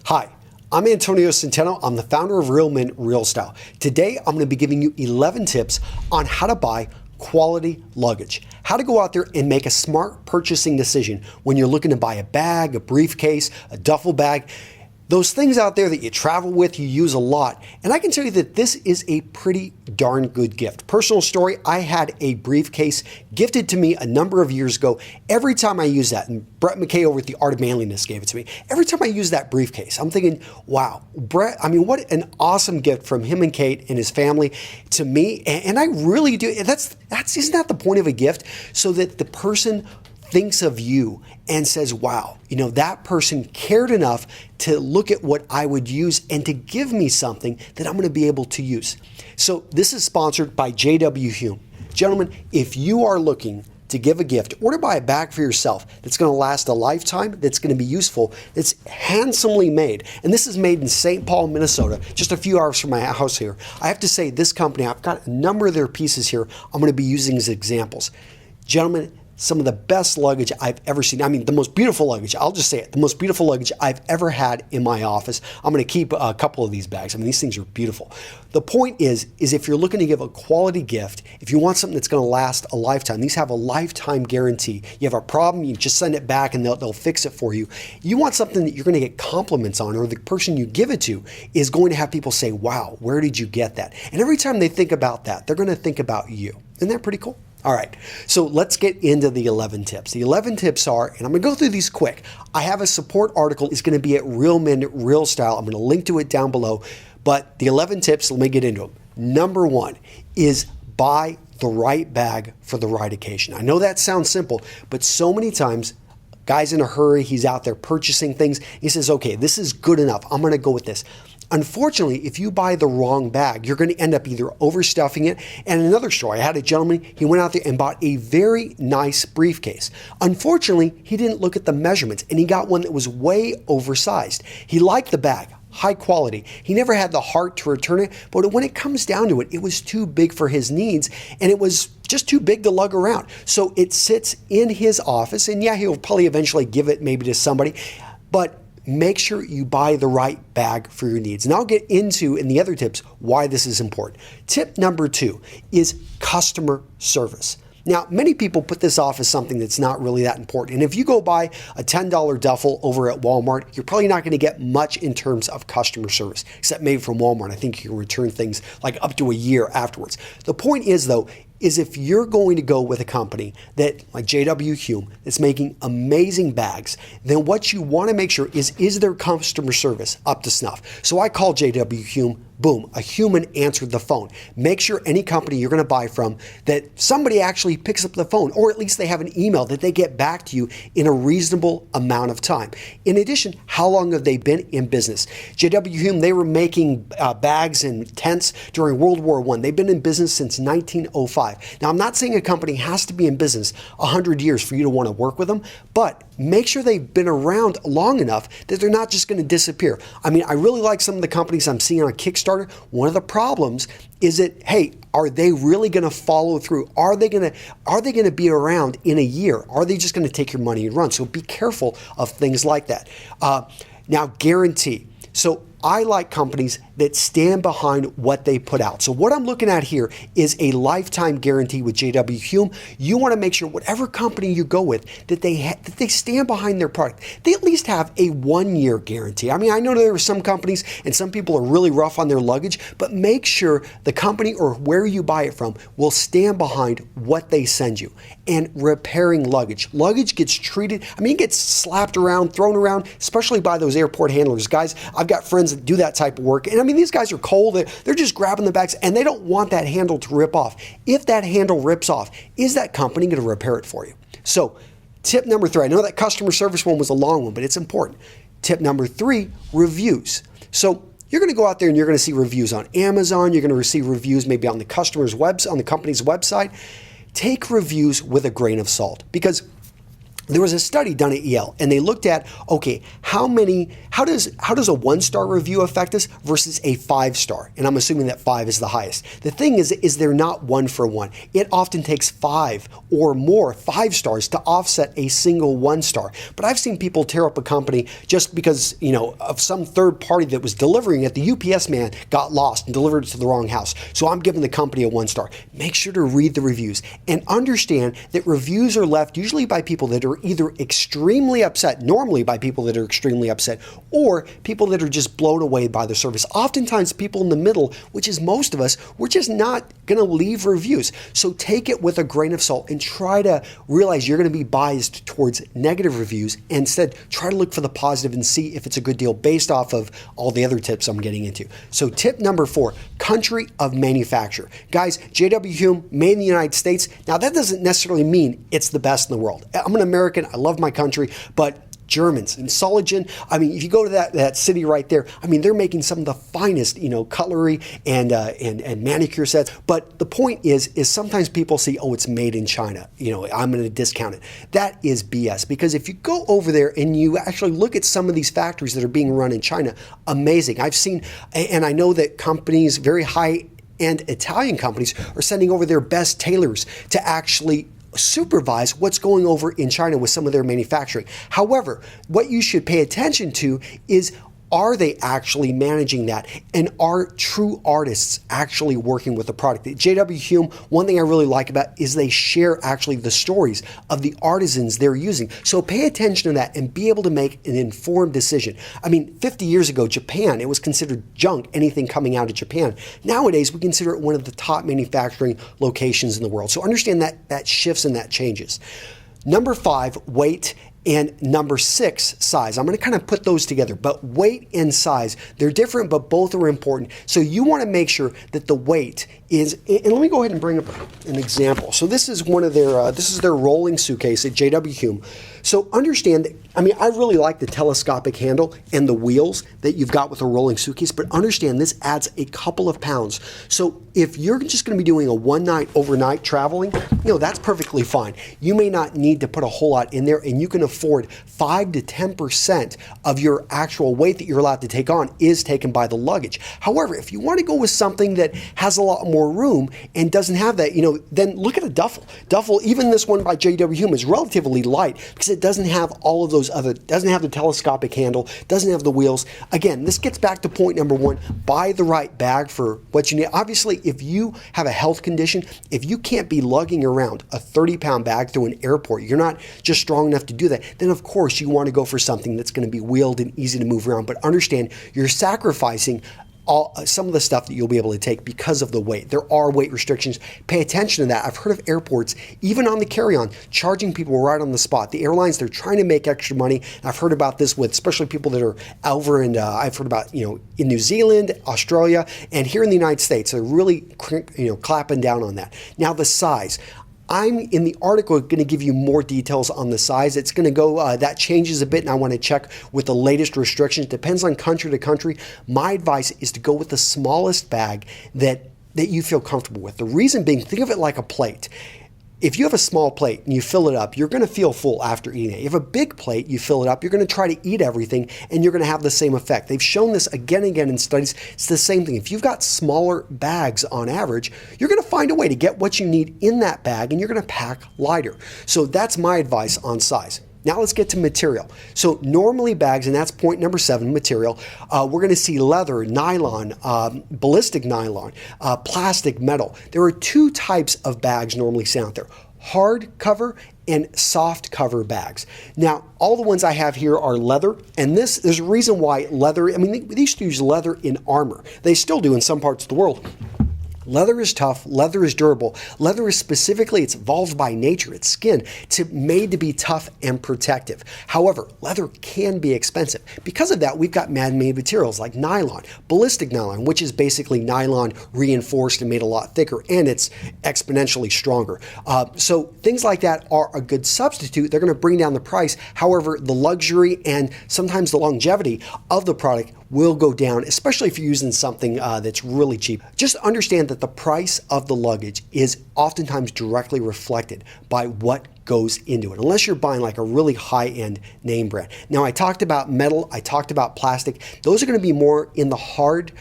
Hi, I'm Antonio Centeno. I'm the founder of Real Men Real Style. Today, I'm going to be giving you 11 tips on how to buy quality luggage. How to go out there and make a smart purchasing decision when you're looking to buy a bag, a briefcase, a duffel bag. Those things out there that you travel with, you use a lot. And I can tell you that this is a pretty darn good gift. Personal story, I had a briefcase gifted to me a number of years ago. Every time I use that, and Brett McKay over at The Art of Manliness gave it to me. Every time I use that briefcase, I'm thinking, wow, Brett, I mean, what an awesome gift from him and Kate and his family to me. And I really do, isn't that the point of a gift? So that the person thinks of you and says, wow, that person cared enough to look at what I would use and to give me something that I'm going to be able to use. So this is sponsored by J.W. Hume. Gentlemen, if you are looking to give a gift or to buy a bag for yourself that's going to last a lifetime, that's going to be useful, that's handsomely made, and this is made in St. Paul, Minnesota, just a few hours from my house here. I have to say, this company, I've got a number of their pieces here I'm going to be using as examples. Gentlemen, some of the best luggage I've ever seen. I mean, the most beautiful luggage, I'll just say it, the most beautiful luggage I've ever had in my office. I'm going to keep a couple of these bags. I mean, these things are beautiful. The point is if you're looking to give a quality gift, if you want something that's going to last a lifetime, these have a lifetime guarantee. You have a problem, you just send it back and they'll fix it for you. You want something that you're going to get compliments on, or the person you give it to is going to have people say, wow, where did you get that? And every time they think about that, they're going to think about you. Isn't that pretty cool? All right, so let's get into the 11 tips. The 11 tips are, and I'm going to go through these quick. I have a support article. It's going to be at Real Men Real Style. I'm going to link to it down below. But the 11 tips, let me get into them. Number one is buy the right bag for the right occasion. I know that sounds simple, but so many times, guy's in a hurry. He's out there purchasing things. He says, okay, this is good enough. I'm going to go with this. Unfortunately, if you buy the wrong bag, you're going to end up either overstuffing it. And another story, I had a gentleman, he went out there and bought a very nice briefcase. Unfortunately, he didn't look at the measurements and he got one that was way oversized. He liked the bag, high quality. He never had the heart to return it, but when it comes down to it, it was too big for his needs and it was just too big to lug around. So it sits in his office, and yeah, he'll probably eventually give it maybe to somebody, but make sure you buy the right bag for your needs. And I'll get into, in the other tips, why this is important. Tip number 2 is customer service. Now, many people put this off as something that's not really that important. And if you go buy a $10 duffel over at Walmart, you're probably not going to get much in terms of customer service, except maybe from Walmart. I think you can return things like up to a year afterwards. The point is, though, is if you're going to go with a company that, like J.W. Hume, that's making amazing bags, then what you want to make sure is their customer service up to snuff? So I called J.W. Hume. Boom, a human answered the phone. Make sure any company you're going to buy from that somebody actually picks up the phone, or at least they have an email that they get back to you in a reasonable amount of time. In addition, how long have they been in business? J.W. Hume, they were making bags and tents during World War I. They've been in business since 1905. Now, I'm not saying a company has to be in business 100 years for you to want to work with them, but make sure they've been around long enough that they're not just going to disappear. I mean, I really like some of the companies I'm seeing on Kickstarter. One of the problems is that, hey, are they really going to follow through? Are they going to be around in a year? Are they just going to take your money and run? So be careful of things like that. Now, guarantee. So I like companies that stand behind what they put out. So what I'm looking at here is a lifetime guarantee with J.W. Hume. You want to make sure whatever company you go with, that they stand behind their product. They at least have a 1-year guarantee. I mean, I know there are some companies and some people are really rough on their luggage, but make sure the company or where you buy it from will stand behind what they send you. And repairing luggage. Luggage gets treated, I mean, it gets slapped around, thrown around, especially by those airport handlers. Guys, I've got friends that do that type of work. And I mean, these guys are cold. They're just grabbing the bags and they don't want that handle to rip off. If that handle rips off, is that company going to repair it for you? So tip number 3, I know that customer service one was a long one, but it's important. Tip number 3, reviews. So you're going to go out there and you're going to see reviews on Amazon. You're going to receive reviews maybe on the customer's website, on the company's website. Take reviews with a grain of salt, because there was a study done at Yale, and they looked at, okay, how does a 1-star review affect us versus a 5-star? And I'm assuming that 5 is the highest. The thing is they're not 1 for 1. It often takes 5 or more 5 stars to offset a single 1-star. But I've seen people tear up a company just because, of some third party that was delivering it. The UPS man got lost and delivered it to the wrong house. So I'm giving the company a 1-star. Make sure to read the reviews and understand that reviews are left usually by people that are either extremely upset, normally by people that are extremely upset, or people that are just blown away by the service. Oftentimes people in the middle, which is most of us, we're just not going to leave reviews. So take it with a grain of salt and try to realize you're going to be biased towards negative reviews. Instead, try to look for the positive and see if it's a good deal based off of all the other tips I'm getting into. So tip number 4, country of manufacture. Guys, J.W. Hume, made in the United States. Now that doesn't necessarily mean it's the best in the world. I'm an American. I love my country, but Germans and Soligen, if you go to that city right there, they're making some of the finest, cutlery and manicure sets. But the point is sometimes people see, oh, it's made in China. I'm going to discount it. That is BS, because if you go over there and you actually look at some of these factories that are being run in China, amazing. I've seen, and I know that companies, very high-end Italian companies, are sending over their best tailors to actually supervise what's going over in China with some of their manufacturing. However, what you should pay attention to is, are they actually managing that? And are true artists actually working with the product? At J.W. Hume, one thing I really like about is they share actually the stories of the artisans they're using. So pay attention to that and be able to make an informed decision. 50 years ago, Japan, it was considered junk, anything coming out of Japan. Nowadays, we consider it one of the top manufacturing locations in the world. So understand that shifts and that changes. Number 5, weight. And number 6, size. I'm going to kind of put those together, but weight and size, they're different, but both are important. So you want to make sure that the weight is, and let me go ahead and bring up an example. So this is one of their, this is their rolling suitcase at J.W. Hume. So understand that, I really like the telescopic handle and the wheels that you've got with a rolling suitcase, but understand this adds a couple of pounds. So if you're just going to be doing a one-night overnight traveling, that's perfectly fine. You may not need to put a whole lot in there, and you can afford 5 to 10% of your actual weight that you're allowed to take on is taken by the luggage. However, if you want to go with something that has a lot more room and doesn't have that, then look at a duffel. Duffel, even this one by J.W. Hume, is relatively light because it doesn't have all of those other, doesn't have the telescopic handle, doesn't have the wheels. Again, this gets back to point number 1, buy the right bag for what you need. Obviously, if you have a health condition, if you can't be lugging around a 30-pound bag through an airport, you're not just strong enough to do that, then of course you want to go for something that's going to be wheeled and easy to move around. But understand, you're sacrificing some of the stuff that you'll be able to take because of the weight. There are weight restrictions. Pay attention to that. I've heard of airports, even on the carry-on, charging people right on the spot. The airlines, they're trying to make extra money. I've heard about this with especially people that are over in, I've heard about, in New Zealand, Australia, and here in the United States. They're really, clapping down on that. Now the size. I'm in the article going to give you more details on the size. It's going to go, that changes a bit, and I want to check with the latest restrictions. Depends on country to country. My advice is to go with the smallest bag that you feel comfortable with. The reason being, think of it like a plate. If you have a small plate and you fill it up, you're going to feel full after eating it. If you have a big plate, you fill it up, you're going to try to eat everything, and you're going to have the same effect. They've shown this again and again in studies. It's the same thing. If you've got smaller bags on average, you're going to find a way to get what you need in that bag, and you're going to pack lighter. So that's my advice on size. Now let's get to material. So normally bags, and that's point number 7, material, we're going to see leather, nylon, ballistic nylon, plastic, metal. There are 2 types of bags normally seen out there: hard cover and soft cover bags. Now, all the ones I have here are leather, and there's a reason why leather, they used to use leather in armor. They still do in some parts of the world. Leather is tough, leather is durable. Leather is specifically, it's evolved by nature, its skin, it's made to be tough and protective. However, leather can be expensive. Because of that, we've got man-made materials like nylon, ballistic nylon, which is basically nylon reinforced and made a lot thicker, and it's exponentially stronger. So things like that are a good substitute. They're going to bring down the price. However, the luxury and sometimes the longevity of the product will go down, especially if you're using something that's really cheap. Just understand that the price of the luggage is oftentimes directly reflected by what goes into it, unless you're buying like a really high-end name brand. Now, I talked about metal, I talked about plastic. Those are going to be more in the hard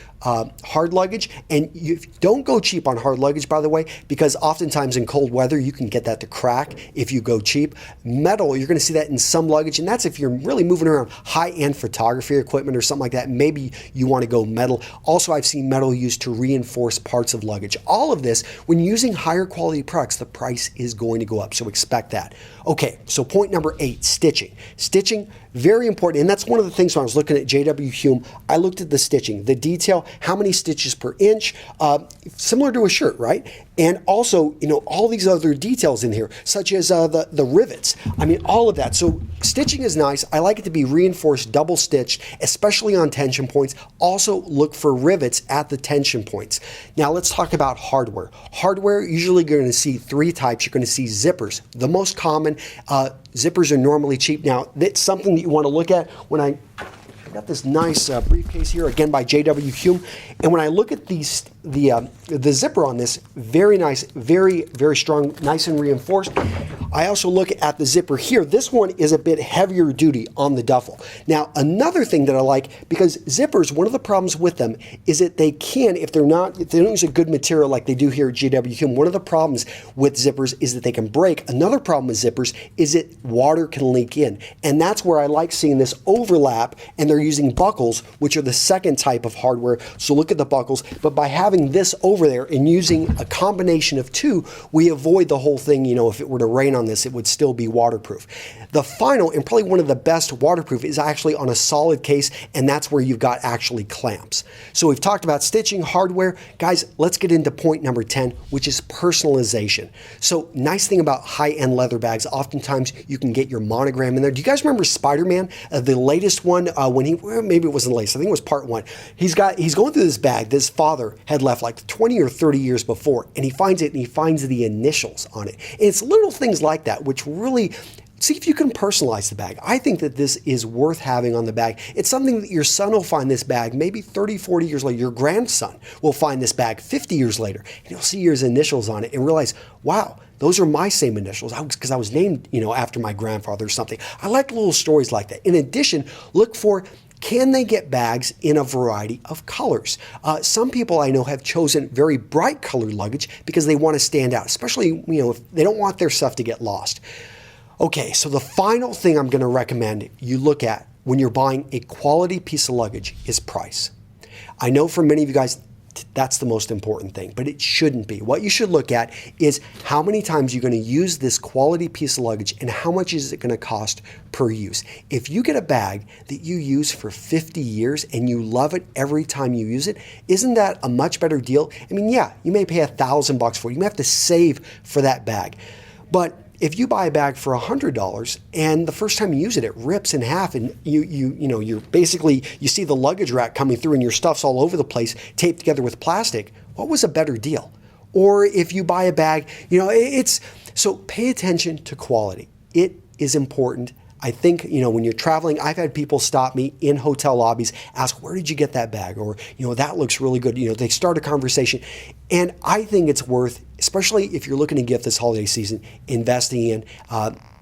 luggage, and you don't go cheap on hard luggage, by the way, because oftentimes in cold weather you can get that to crack if you go cheap. Metal, you're going to see that in some luggage, and that's if you're really moving around high-end photography equipment or something like that. Maybe you want to go metal. Also, I've seen metal used to reinforce parts of luggage. All of this, when using higher quality products, the price is going to go up, so expect that. Okay, so point number 8, stitching. Stitching, very important, and that's one of the things when I was looking at JW Hume, I looked at the stitching, the detail, how many stitches per inch, similar to a shirt, right? And also, all these other details in here, such as the rivets. I mean, all of that. So stitching is nice. I like it to be reinforced, double stitched, especially on tension points. Also look for rivets at the tension points. Now let's talk about hardware. Hardware, usually you're going to see 3 types. You're going to see zippers. The most common, zippers are normally cheap. Now, that's something that you want to look at when I got this nice briefcase here, again by JW Hume, and when I look at the zipper on this, very nice, very, very strong, nice and reinforced. I also look at the zipper here. This one is a bit heavier duty on the duffel. Now, another thing that I like, because zippers, one of the problems with them is that they can, if they don't use a good material like they do here at JW Hume, one of the problems with zippers is that they can break. Another problem with zippers is that water can leak in, and that's where I like seeing this overlap, and they're using buckles, which are the second type of hardware. So look at the buckles, but by having this over there and using a combination of 2, we avoid the whole thing. If it were to rain on this, it would still be waterproof. The final, and probably one of the best waterproof, is actually on a solid case, and that's where you've got actually clamps. So we've talked about stitching, hardware. Guys, let's get into point number 10, which is personalization. So nice thing about high-end leather bags, oftentimes you can get your monogram in there. Do you guys remember Spider-Man, the latest one, when maybe it wasn't the latest, I think it was part 1. He's going through this bag that his father had left like 20 or 30 years before, and he finds it, and he finds the initials on it. And it's little things like that which really, see if you can personalize the bag. I think that this is worth having on the bag. It's something that your son will find this bag maybe 30, 40 years later. Your grandson will find this bag 50 years later, and he'll see your initials on it and realize, wow, those are my same initials because I was named, after my grandfather or something. I like little stories like that. In addition, look for, can they get bags in a variety of colors? Some people I know have chosen very bright colored luggage because they want to stand out, especially, if they don't want their stuff to get lost. Okay, so the final thing I'm going to recommend you look at when you're buying a quality piece of luggage is price. I know for many of you guys, that's the most important thing, but it shouldn't be. What you should look at is how many times you're going to use this quality piece of luggage and how much is it going to cost per use. If you get a bag that you use for 50 years and you love it every time you use it, isn't that a much better deal? I mean, yeah, you may pay $1,000 for it. You may have to save for that bag. But if you buy a bag for $100 and the first time you use it, it rips in half, and you're basically, you see the luggage rack coming through and your stuff's all over the place, taped together with plastic, what was a better deal? Or if you buy a bag, so pay attention to quality. It is important. I think, when you're traveling, I've had people stop me in hotel lobbies, ask, where did you get that bag? Or, that looks really good. They start a conversation. And I think it's worth, especially if you're looking to gift this holiday season, investing in.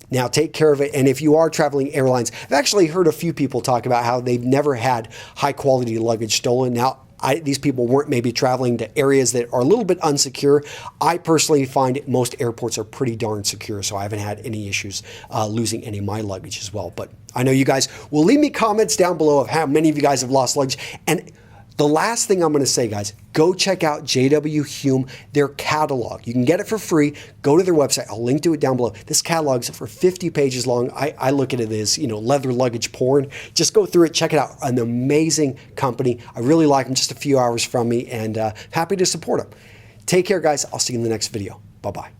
Now, take care of it. And if you are traveling airlines, I've actually heard a few people talk about how they've never had high quality luggage stolen. Now, these people weren't maybe traveling to areas that are a little bit unsecure. I personally find most airports are pretty darn secure, so I haven't had any issues losing any of my luggage as well. But I know you guys will leave me comments down below of how many of you guys have lost luggage. And the last thing I'm going to say, guys, go check out JW Hume, their catalog. You can get it for free. Go to their website. I'll link to it down below. This catalog is for 50 pages long. I look at it as, leather luggage porn. Just go through it. Check it out. An amazing company. I really like them. Just a few hours from me, and happy to support them. Take care, guys. I'll see you in the next video. Bye-bye.